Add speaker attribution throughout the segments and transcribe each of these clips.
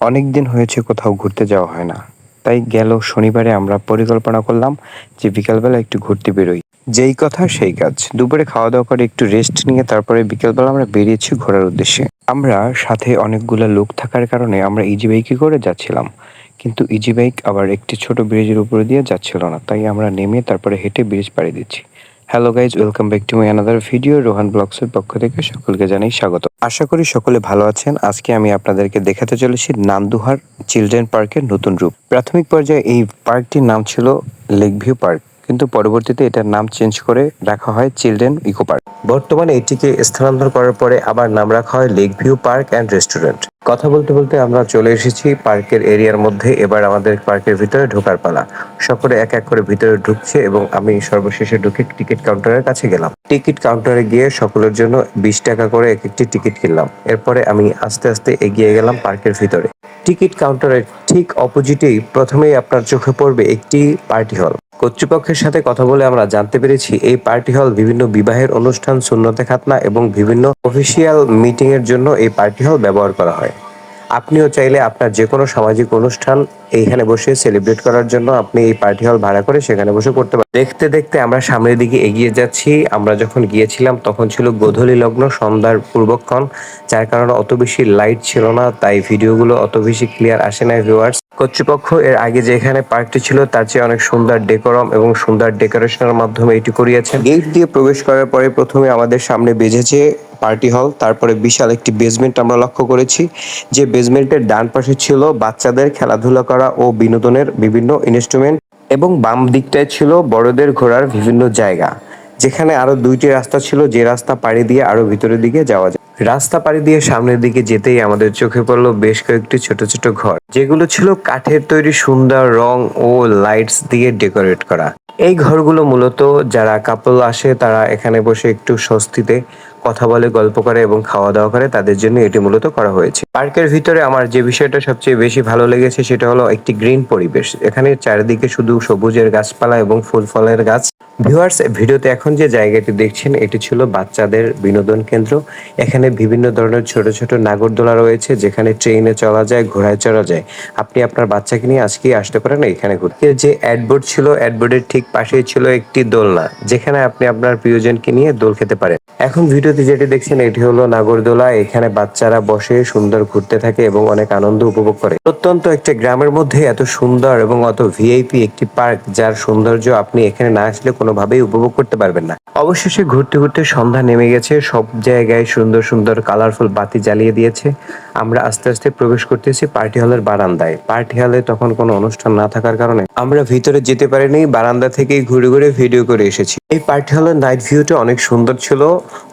Speaker 1: অনেক দিন হয়েছে কোথাও ঘুরতে যাওয়া হয় না। তাই গেল শনিবারে আমরা পরিকল্পনা করলাম যে বিকালবেলা একটু ঘুরতে বেরোই। যেই কথা সেই কাজ। দুপুরে খাওয়া-দাওয়া করে একটু রেস্ট নিয়ে তারপরে বিকেলবেলা আমরা বেরিয়েছি ঘোরার উদ্দেশ্যে। আমরা সাথে অনেকগুলা লোক থাকার কারণে আমরা ইজি বাইকে করে যাচ্ছিলাম। কিন্তু ইজি বাইক আবার একটি ছোট ব্রিজের উপরে দিয়ে যাচ্ছিল না। তাই আমরা নেমে তারপরে হেঁটে ব্রিজ পাড়ি দিচ্ছি। Hello guys, welcome back to my another video. Rohan ব্লগসের পক্ষ থেকে সকলকে জানাই স্বাগত। আশা করি সকলে ভালো আছেন। আজকে আমি আপনাদেরকে দেখাতে চলেছি নান্দুহার চিলড্রেন পার্কের নতুন রূপ। প্রাথমিক পর্যায়ে এই পার্কটির নাম ছিল লেক ভিউ পার্ক, কিন্তু পরবর্তীতে এটার নাম চেঞ্জ করে রাখা হয় চিলড্রেন ইকো পার্ক। বর্তমানে এটিকে স্থানান্তর করার পরে আবার নাম রাখা হয় lake view park and restaurant. কথা বলতে বলতে আমরা চলে এসেছি পার্কের এরিয়ার মধ্যে। এবার আমাদের পার্কের ভিতরে ঢোকার পালা। সকলে এক এক করে ভিতরে ঢুকছে এবং আমি সর্বশেষে ঢুকে টিকিট কাউন্টারের কাছে গেলাম। টিকিট কাউন্টারে গিয়ে সকলের জন্য 20 টাকা করে এক একটি টিকিট কিনলাম। এরপরে আমি আস্তে আস্তে এগিয়ে গেলাম পার্কের ভিতরে। টিকিট কাউন্টারের ঠিক অপোজিটেই প্রথমেই আপনার চোখে পড়বে একটি পার্টি হল। কর্তৃপক্ষের সাথে কথা বলে আমরা জানতে পেরেছি এই পার্টি হল বিভিন্ন বিবাহের অনুষ্ঠান, সুন্নতে খাতনা এবং বিভিন্ন অফিসিয়াল মিটিং এর জন্য এই পার্টি হল ব্যবহার করা হয়। আপনিও চাইলে আপনার যে কোনো সামাজিক অনুষ্ঠান এইখানে বসে সেলিব্রেট করার জন্য আপনি এই পার্টি হল ভাড়া করে সেখানে বসে করতে পারেন। দেখতে দেখতে আমরা সামনের দিকে এগিয়ে যাচ্ছি। আমরা যখন গিয়েছিলাম তখন ছিল গোধূলি লগ্ন, সন্ধ্যার পূর্বক্ষণ, যার কারণে অত বেশি লাইট ছিল না, তাই ভিডিওগুলো অত বেশি ক্লিয়ার আসে না ভিউয়ার্স। কর্তৃপক্ষ এর আগে যেখানে পার্কটি ছিল তার চেয়ে অনেক সুন্দর ডেকোরাম এবং সুন্দর ডেকোরেশনের মাধ্যমে এটি করিয়েছেন। গেট দিয়ে প্রবেশ করার পরে প্রথমে আমাদের সামনে বেজেছে পার্টি হল, তারপরে বিশাল একটি বেসমেন্ট আমরা লক্ষ্য করেছি। যে বেসমেন্টের ডান পাশে ছিল বাচ্চাদের খেলাধুলা করা ও বিনোদনের বিভিন্ন ইনস্ট্রুমেন্ট এবং বাম দিকটায় ছিল বড়দের ঘোরার বিভিন্ন জায়গা, যেখানে আরো দুইটি রাস্তা ছিল, যে রাস্তা পাড়ি দিয়ে আরো ভিতরের দিকে যাওয়া যায়। রাস্তা পাড়ি দিয়ে সামনের দিকে যেতেই আমাদের চোখে পড়লো বেশ কয়েকটি ছোট ছোট ঘর, যেগুলো ছিল কাঠের তৈরি, সুন্দর রং ও লাইটস দিয়ে ডেকোরেট করা। এই ঘরগুলো মূলত যারা কাপল আসে তারা এখানে বসে একটু স্বস্তিতে কথা বলে, গল্প করে এবং খাওয়া দাওয়া করে, তাদের জন্য এটি মূলত করা হয়েছে। পার্কের ভিতরে আমার যে বিষয়টা সবচেয়ে বেশি ভালো লেগেছে সেটা হলো একটি গ্রিন পরিবেশ। এখানে চারিদিকে শুধু সবুজের গাছপালা এবং ফুল ফলের গাছ। ভিউয়ার্স, ভিডিওতে এখন যে জায়গাটি দেখছেন এটি ছিল বাচ্চাদের বিনোদন কেন্দ্র। এখানে বিভিন্ন ধরনের ছোট ছোট নাগরদোলা রয়েছে, যেখানে ট্রেনে চলা যায়, ঘোড়ায় চড়া যায়। আপনি আপনার বাচ্চাকে নিয়ে আজকেই আসতে পারেন এখানে ঘুরতে। যে অ্যাডবোর্ড ছিল, অ্যাডবোর্ডের ঠিক পাশেই ছিল একটি দোলনা, যেখানে আপনি আপনার প্রিয়জনকে নিয়ে দোল খেতে পারেন। এখন ভিডিওতে যেটি দেখছেন এটি হলো নাগরদোলা। এখানে বাচ্চারা বসে সুন্দর ঘুরতে থাকে এবং অনেক আনন্দ উপভোগ করে। অত্যন্ত একটা গ্রামের মধ্যে এত সুন্দর এবং অত ভিআইপি একটি পার্ক, যার সৌন্দর্য আপনি এখানে না আসলে কোনোভাবেই উপভোগ করতে পারবেন না। অবশেষে ঘুরতে ঘুরতে সন্ধ্যা নেমে গেছে, সব জায়গায় সুন্দর সুন্দর কালারফুল বাতি জ্বালিয়ে দিয়েছে। আমরা আস্তে আস্তে প্রবেশ করতেছি পার্টি হলের বারান্দায়। পার্টি হলে তখন কোনো অনুষ্ঠান না থাকার কারণে আমরা ভিতরে যেতে পারিনি, বারান্দা থেকেই ঘুরে ঘুরে ভিডিও করে এসেছি। এই পার্টি হলের নাইট ভিউটা অনেক সুন্দর ছিল,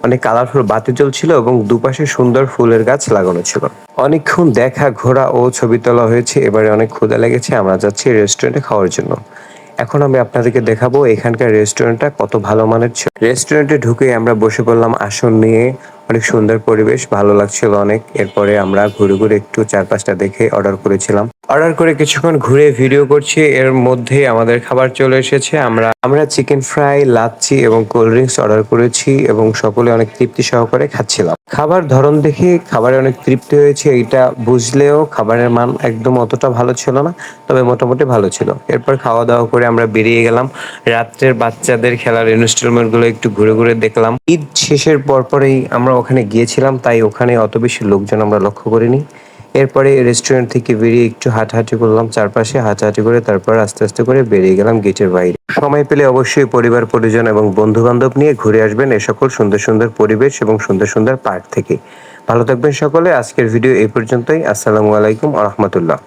Speaker 1: অনেক কালারফুল বাতি জ্বলছিল এবং দুপাশে সুন্দর ফুলের গাছ লাগানো ছিল। অনেকক্ষণ দেখা, ঘোরা ও ছবি তোলা হয়েছে। এবারে অনেক ক্ষুধা লেগেছে, আমরা যাচ্ছি রেস্টুরেন্টে খাওয়ার জন্য। এখন আমি আপনাদেরকে দেখাবো এখানকার রেস্টুরেন্টটা কত ভালো মানের ছিল। রেস্টুরেন্টে ঢুকে আমরা বসে পড়লাম আসন নিয়ে। অনেক সুন্দর পরিবেশ, ভালো লাগছিল অনেক। এরপরে আমরা ঘুরে ঘুরে একটু চারপাশটা দেখে অর্ডার করেছিলাম। অর্ডার করে কিছুক্ষণ ঘুরে ভিডিও করছি, এর মধ্যে আমাদের খাবার চলে এসেছে। আমরা চিকেন ফ্রাই, লাচ্ছি এবং কোল্ড ড্রিঙ্কস অর্ডার করেছি এবং সকলে অনেক তৃপ্তি সহকারে খাচ্ছিলাম। খাবার ধরন দেখে খাবারে অনেক তৃপ্তি হয়েছে এটা বুঝলেও খাবারের মান একদম অতটা ভালো ছিল না, তবে মোটামুটি ভালো ছিল। এরপর খাওয়া দাওয়া করে আমরা বেরিয়ে গেলাম। রাত্রের বাচ্চাদের খেলার ইনস্টলমেন্ট গুলো একটু ঘুরে ঘুরে দেখলাম। ঈদ শেষের পরপরেই আমরা ওখানে গিয়েছিলাম, তাই ওখানে অত বেশি লোকজন আমরা লক্ষ্য করিনি। এরপরে রেস্টুরেন্ট থেকে বেরিয়ে একটু হাঁটাহাঁটি করলাম, চারপাশে হাঁটাহাঁটি করে তারপর আস্তে আস্তে করে বেরিয়ে গেলাম গেটের বাইরে। সময় পেলে অবশ্যই পরিবার পরিজন এবং বন্ধু বান্ধব নিয়ে ঘুরে আসবেন এ সকল সুন্দর সুন্দর পরিবেশ এবং সুন্দর সুন্দর পার্ক থেকে। ভালো থাকবেন সকলে। আজকের ভিডিও এই পর্যন্তই। আসসালামু আলাইকুম ওয়া রাহমাতুল্লাহ।